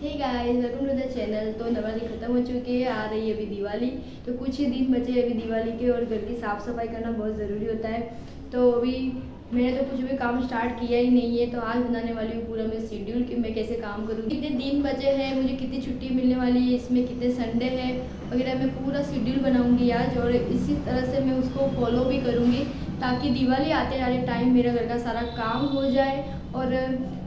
Hey guys, welcome to the channel. तो नवरात्रि खत्म हो चुकी है, आ रही है अभी दिवाली। तो कुछ ही दिन बचे अभी दिवाली के और घर की साफ़ सफाई करना बहुत ज़रूरी होता है। तो अभी मैंने तो कुछ भी काम स्टार्ट किया ही नहीं है। तो आज बनाने वाली हूँ पूरा मैं शेड्यूल कि मैं कैसे काम करूँ, कितने दिन बचे हैं, मुझे कितनी छुट्टी मिलने वाली है, इसमें कितने संडे है वगैरह। मैं पूरा शेड्यूल बनाऊँगी आज और इसी तरह से मैं उसको फॉलो भी करूँगी ताकि दिवाली आते आते टाइम मेरा घर का सारा काम हो जाए। और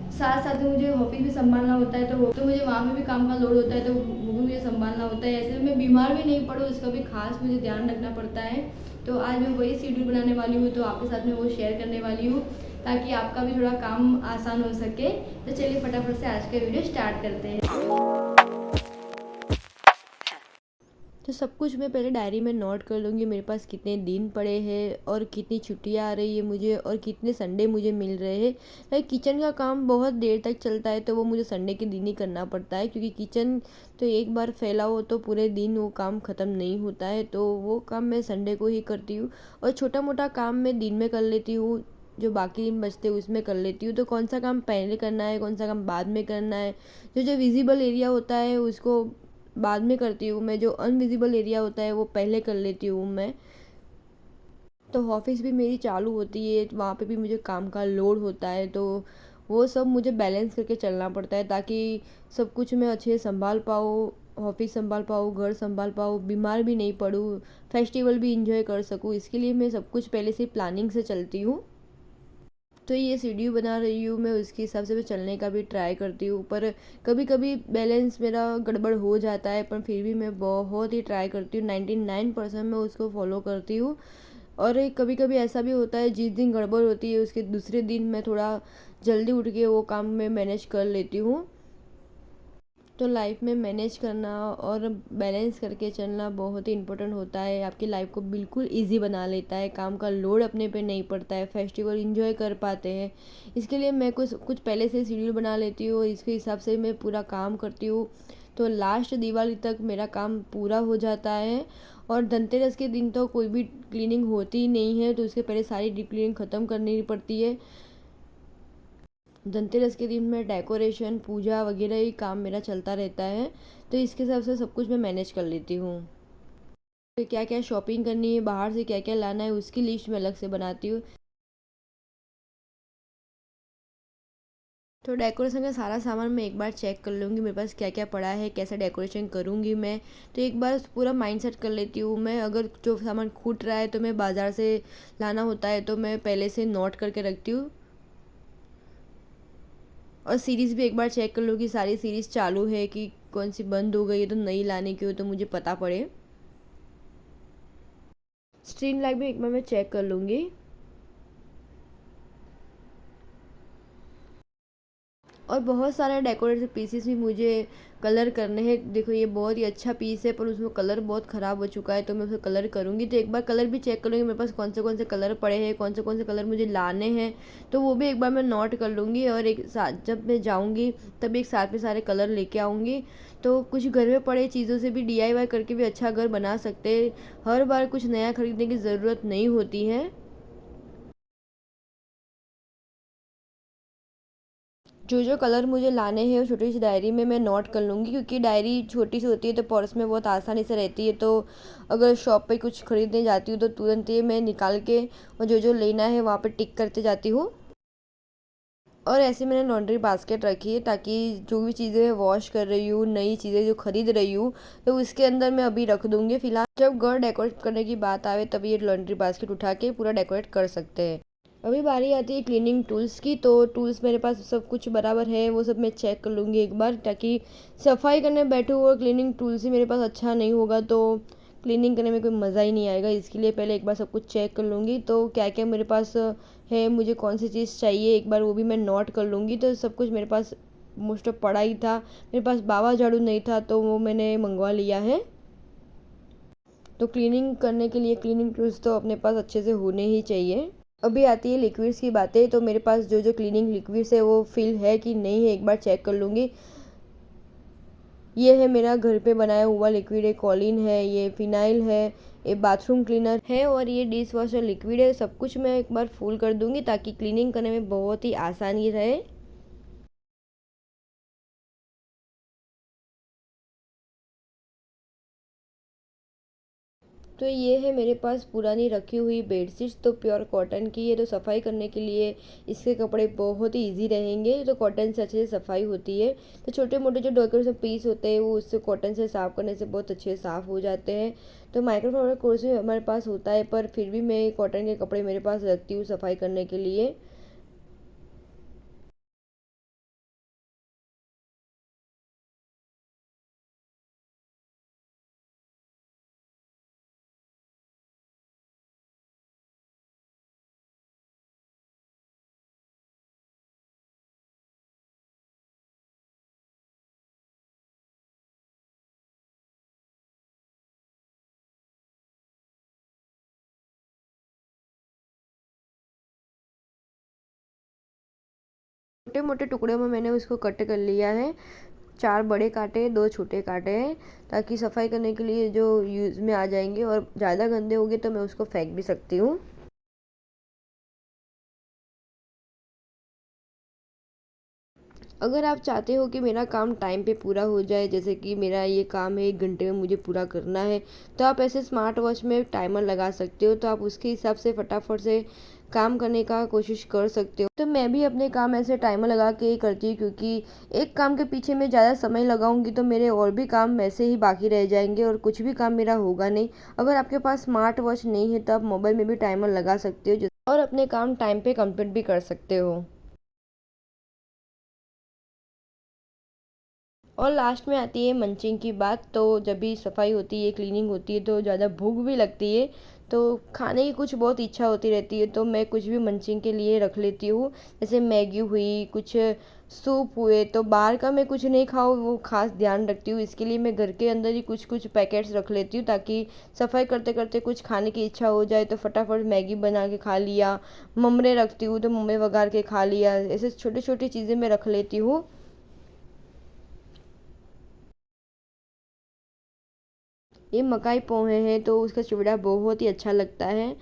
साथ साथ में मुझे ऑफिस भी संभालना होता है, तो मुझे वहाँ में भी काम का लोड होता है, तो वो भी मुझे संभालना होता है। ऐसे में मैं बीमार भी नहीं पड़ूँ उसका भी खास मुझे ध्यान रखना पड़ता है। तो आज मैं वही शेड्यूल बनाने वाली हूँ, तो आपके साथ में वो शेयर करने वाली हूँ ताकि आपका भी थोड़ा काम आसान हो सके। तो चलिए फटाफट से आज का वीडियो स्टार्ट करते हैं। तो सब कुछ मैं पहले डायरी में नोट कर लूँगी, मेरे पास कितने दिन पड़े हैं और कितनी छुट्टियाँ आ रही है मुझे और कितने संडे मुझे मिल रहे हैं। लाइक किचन का काम बहुत देर तक चलता है, तो वो मुझे संडे के दिन ही करना पड़ता है, क्योंकि किचन तो एक बार फैला हो तो पूरे दिन वो काम ख़त्म नहीं होता है। तो वो काम मैं संडे को ही करती हूँ और छोटा मोटा काम मैं दिन में कर लेती हूँ, जो बाकी दिन बचते उसमें कर लेती हूँ। तो कौन सा काम पहले करना है, कौन सा काम बाद में करना है, जो जो विजिबल एरिया होता है उसको बाद में करती हूँ मैं, जो अनविजिबल एरिया होता है वो पहले कर लेती हूँ मैं। तो ऑफिस भी मेरी चालू होती है, वहाँ पे भी मुझे काम का लोड होता है, तो वो सब मुझे बैलेंस करके चलना पड़ता है ताकि सब कुछ मैं अच्छे से संभाल पाऊँ, ऑफिस संभाल पाऊँ, घर संभाल पाऊँ, बीमार भी नहीं पड़ूँ, फेस्टिवल भी इंजॉय कर सकूँ। इसके लिए मैं सब कुछ पहले से प्लानिंग से चलती हूँ। तो ये सीढ़ी बना रही हूँ मैं, उसके हिसाब से मैं चलने का भी ट्राई करती हूँ, पर कभी कभी बैलेंस मेरा गड़बड़ हो जाता है, पर फिर भी मैं बहुत ही ट्राई करती हूँ, 99% मैं उसको फॉलो करती हूँ। और कभी कभी ऐसा भी होता है जिस दिन गड़बड़ होती है उसके दूसरे दिन मैं थोड़ा जल्दी उठ के वो काम मैं मैनेज कर लेती हूँ। तो लाइफ में मैनेज करना और बैलेंस करके चलना बहुत ही इम्पोर्टेंट होता है, आपकी लाइफ को बिल्कुल इजी बना लेता है, काम का लोड अपने पे नहीं पड़ता है, फेस्टिवल इंजॉय कर पाते हैं। इसके लिए मैं कुछ कुछ पहले से शेड्यूल बना लेती हूँ, इसके हिसाब से मैं पूरा काम करती हूँ। तो लास्ट दिवाली तक मेरा काम पूरा हो जाता है। और धनतेरस के दिन तो कोई भी क्लीनिंग होती ही नहीं है, तो उसके पहले सारी डीप क्लीनिंग ख़त्म करनी पड़ती है। धनतेरस के दिन में डेकोरेशन पूजा वगैरह ही काम मेरा चलता रहता है, तो इसके हिसाब से सब कुछ मैं मैनेज कर लेती हूँ। तो क्या क्या शॉपिंग करनी है, बाहर से क्या क्या लाना है, उसकी लिस्ट मैं अलग से बनाती हूँ। तो डेकोरेशन का सारा सामान मैं एक बार चेक कर लूँगी, मेरे पास क्या क्या पड़ा है, कैसा डेकोरेशन करूँगी मैं। तो एक बार पूरा माइंड सेट कर लेती हूँ मैं, अगर जो सामान खूट रहा है तो मैं बाज़ार से लाना होता है, तो मैं पहले से नोट करके रखती हूँ। और सीरीज़ भी एक बार चेक कर लो कि सारी सीरीज़ चालू है, कि कौन सी बंद हो गई है, तो नई लाने की हो तो मुझे पता पड़े। स्ट्रीम लाइट भी एक बार मैं चेक कर लूँगी। और बहुत सारे डेकोरेटिव पीसेस भी मुझे कलर करने हैं। देखो ये बहुत ही अच्छा पीस है, पर उसमें कलर बहुत ख़राब हो चुका है, तो मैं उसे कलर करूँगी। तो एक बार कलर भी चेक कर लूँगी मेरे पास कौन से कलर पड़े हैं, कौन से कलर मुझे लाने हैं, तो वो भी एक बार मैं नोट कर लूँगी। और एक साथ जब मैं जाऊँगी तब एक साथ में सारे कलर लेके आऊँगी। तो कुछ घर में पड़े चीज़ों से भी DIY करके भी अच्छा घर बना सकते हैं, हर बार कुछ नया खरीदने की ज़रूरत नहीं होती है। जो जो कलर मुझे लाने हैं वो छोटी सी डायरी में मैं नोट कर लूँगी, क्योंकि डायरी छोटी सी होती है तो पर्स में बहुत आसानी से रहती है। तो अगर शॉप पे कुछ खरीदने जाती हूँ तो तुरंत ही मैं निकाल के और जो जो लेना है वहाँ पे टिक करते जाती हूँ। और ऐसे मैंने लॉन्ड्री बास्केट रखी है ताकि जो भी चीज़ें मैं वॉश कर रही हूँ, नई चीज़ें जो खरीद रही हूँ, तो उसके अंदर मैं अभी रख दूँगी। फिलहाल जब घर डेकोरेट करने की बात आवे तभी ये लॉन्ड्री बास्केट उठा के पूरा डेकोरेट कर सकते हैं। अभी बारी आती है क्लीनिंग टूल्स की, तो टूल्स मेरे पास सब कुछ बराबर है, वो सब मैं चेक कर लूँगी एक बार, ताकि सफाई करने बैठूँ और क्लीनिंग टूल्स ही मेरे पास अच्छा नहीं होगा तो क्लीनिंग करने में कोई मज़ा ही नहीं आएगा। इसके लिए पहले एक बार सब कुछ चेक कर लूँगी, तो क्या क्या मेरे पास है, मुझे कौन सी चीज़ चाहिए एक बार वो भी मैं नोट कर लूँगी। तो सब कुछ मेरे पास मोस्ट ऑफ पड़ा ही था, मेरे पास बाबा झाड़ू नहीं था तो वो मैंने मंगवा लिया है। तो क्लीनिंग करने के लिए क्लीनिंग टूल्स तो अपने पास अच्छे से होने ही चाहिए। अभी आती है लिक्विड्स की बातें, तो मेरे पास जो जो क्लीनिंग लिक्विड्स है वो फिल है कि नहीं है एक बार चेक कर लूँगी। ये है मेरा घर पे बनाया हुआ लिक्विड है, कॉलिन है, ये फिनाइल है, ये बाथरूम क्लीनर है और ये डिश वॉशर लिक्विड है। सब कुछ मैं एक बार फुल कर दूँगी ताकि क्लीनिंग करने में बहुत ही आसानी रहे। तो ये है मेरे पास पुरानी रखी हुई बेडशीट्स, तो प्योर कॉटन की है, तो सफाई करने के लिए इसके कपड़े बहुत ही इजी रहेंगे। तो कॉटन से अच्छे से सफाई होती है, तो छोटे मोटे जो डेकोरेशन पीस होते हैं वो उससे कॉटन से साफ़ करने से बहुत अच्छे से साफ़ हो जाते हैं। तो माइक्रोफाइबर कोर्स भी हमारे पास होता है, पर फिर भी मैं कॉटन के कपड़े मेरे पास रखती हूँ सफाई करने के लिए। छोटे मोटे टुकड़ों में मैंने उसको कट कर लिया है। 4 बड़े काटे हैं, 2 छोटे काटे हैं, ताकि सफाई करने के लिए जो यूज़ में आ जाएंगे, और ज़्यादा गंदे होंगे तो मैं उसको फेंक भी सकती हूँ। अगर आप चाहते हो कि मेरा काम टाइम पे पूरा हो जाए, जैसे कि मेरा ये काम है 1 घंटे में मुझे पूरा करना है, तो आप ऐसे स्मार्ट वॉच में टाइमर लगा सकते हो, तो आप उसके हिसाब से फटाफट से काम करने का कोशिश कर सकते हो। तो मैं भी अपने काम ऐसे टाइमर लगा के ही करती हूँ, क्योंकि एक काम के पीछे मैं ज़्यादा समय लगाऊंगी तो मेरे और भी काम वैसे ही बाकी रह जाएंगे और कुछ भी काम मेरा होगा नहीं। अगर आपके पास स्मार्ट वॉच नहीं है तो आप मोबाइल में भी टाइमर लगा सकते हो, और अपने काम टाइम पे कंप्लीट भी कर सकते हो। और लास्ट में आती है मंचिंग की बात। तो जब भी सफाई होती है, क्लीनिंग होती है, तो ज़्यादा भूख भी लगती है, तो खाने की कुछ बहुत इच्छा होती रहती है, तो मैं कुछ भी मंचिंग के लिए रख लेती हूँ। जैसे मैगी हुई, कुछ सूप हुए, तो बाहर का मैं कुछ नहीं खाऊँ वो खास ध्यान रखती हूँ। इसके लिए मैं घर के अंदर ही कुछ कुछ पैकेट्स रख लेती हूँ, ताकि सफाई करते करते कुछ खाने की इच्छा हो जाए तो फटाफट मैगी बना के खा लिया। ममरे रखती हूँ तो मम्मी वगार के खा लिया। ऐसे छोटी छोटी चीज़ें मैं रख लेती हूँ। ये मकाई पोहे हैं, तो उसका चिवड़ा बहुत ही अच्छा लगता है।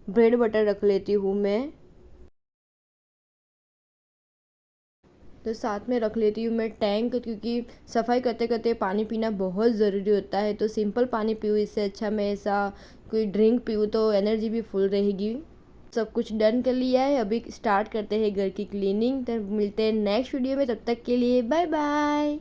ब्रेड बटर रख लेती हूँ मैं। तो साथ में रख लेती हूँ मैं टैंक, क्योंकि सफाई करते करते पानी पीना बहुत ज़रूरी होता है। तो सिंपल पानी पीऊँ, इससे अच्छा मैं ऐसा कोई ड्रिंक पीऊँ तो एनर्जी भी फुल रहेगी। सब कुछ डन कर लिया है, अभी स्टार्ट करते हैं घर की क्लीनिंग। तो मिलते हैं नेक्स्ट वीडियो में, तब तक के लिए बाय बाय।